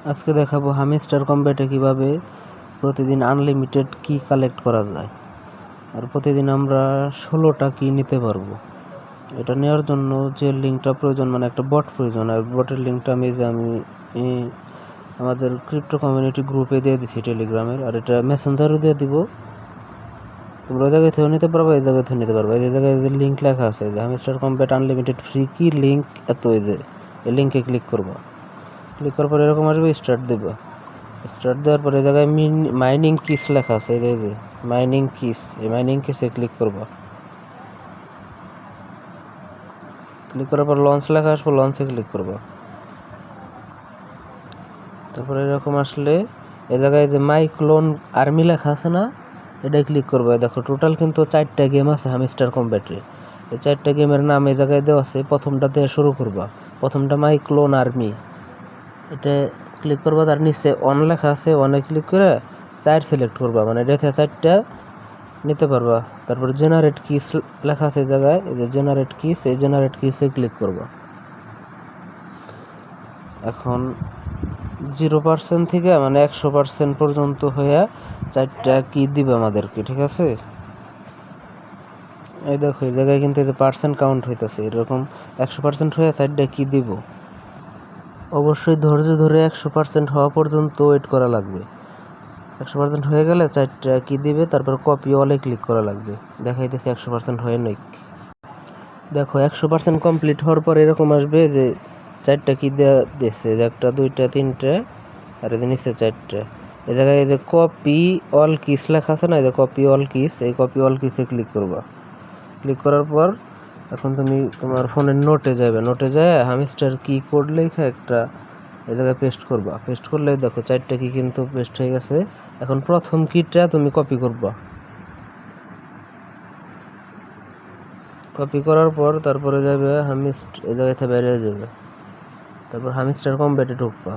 আজকে দেখাবো হামিস্টার কম্ব্যাটে কিভাবে প্রতিদিন আনলিমিটেড কি কালেক্ট করা যায় আর প্রতিদিন আমরা 16টা কি নিতে পারবো। এটা নেওয়ার জন্য যে লিঙ্কটা প্রয়োজন, মানে একটা বট প্রয়োজন, আর বটের লিঙ্কটা আমি আমাদের ক্রিপ্টো কমিউনিটি গ্রুপে দিয়ে দিছি টেলিগ্রামের, আর এটা মেসেঞ্জারও দিয়ে দিব। তোমরা ওই জায়গায় থেকেও নিতে পারবো, এই জায়গায় থেকে নিতে পারবো। এই জায়গায় যে লিঙ্ক লেখা আছে যে হামিস্টার কম্ব্যাট আনলিমিটেড ফ্রি কি লিঙ্ক, এত এই যে এই লিঙ্কে ক্লিক করবো। ক্লিক করার পর এরকম আসবে, স্টার্ট দেবো। স্টার্ট দেওয়ার পরে জায়গায় মাইনিং কিস লেখা আছে, এই যে মাইনিং কিস, এই মাইনিং কিসে ক্লিক করবো। ক্লিক করার পর লঞ্চ লেখা আসবো, লঞ্চে ক্লিক করবো। তারপরে এরকম আসলে এই জায়গায় যে মাই ক্লোন আর্মি লেখা আছে না, এটাই ক্লিক করবো। দেখো টোটাল কিন্তু 4টা গেম আছে হামিস্টার কম্ব্যাটে। এই 4টা গেমের নাম এই জায়গায় দেওয়া আছে। প্রথমটা দিয়ে শুরু করবা, প্রথমটা মাই ক্লোন আর্মি, এটা ক্লিক করবা। তার নিচে অন লেখা আছে, অনে ক্লিক করে 4 সিলেক্ট করবা, মানে এটা 4টা নিতে পারবা। তারপর জেনারেট কিস লেখা আছে এই জায়গায়, এই যে জেনারেট কিস, এই জেনারেট কিসে ক্লিক করবা। এখন 0% থেকে মানে 100% পর্যন্ত হয়ে 4টা কি দিবে আমাদেরকে, ঠিক আছে। এই দেখো এই জায়গায় কিন্তু এই যে পার্সেন্ট কাউন্ট হইতেছে, এরকম 100% হয়ে 4টা কি দিব। অবশ্যই ধৈর্য ধরে 100% হওয়া পর্যন্ত ওয়েট করা লাগবে। 100% হয়ে গেলে 4টা কি দিবে, তারপর কপি অলে ক্লিক করা লাগবে। দেখাইতেছে 100% হয়ে নাই। দেখো 100% কমপ্লিট হওয়ার পর এরকম আসবে যে 4টা কি দেওয়া দিচ্ছে, 1টা 2টা 3টে, আর এদের নিচে 4টে। এই জায়গায় এই যে কপি অল কিস লেখা আছে না, এই যে কপি অল কিস, এই কপি অল কিসে ক্লিক করবা। ক্লিক করার পর এখন তুমি তোমার ফোনের নোটে যাবে, নোটে যায় হামিস্টার কি কোড লেখা একটা এই জায়গায় পেস্ট করবা। পেস্ট করলে দেখো 4টা কি কিন্তু পেস্ট হয়ে গেছে। এখন প্রথম কিটা তুমি কপি করবা। কপি করার পর তারপরে যাবে এই জায়গাতে বেরিয়ে যাবে, তারপর হামিস্টার কম্ব্যাটে ঢুকবা।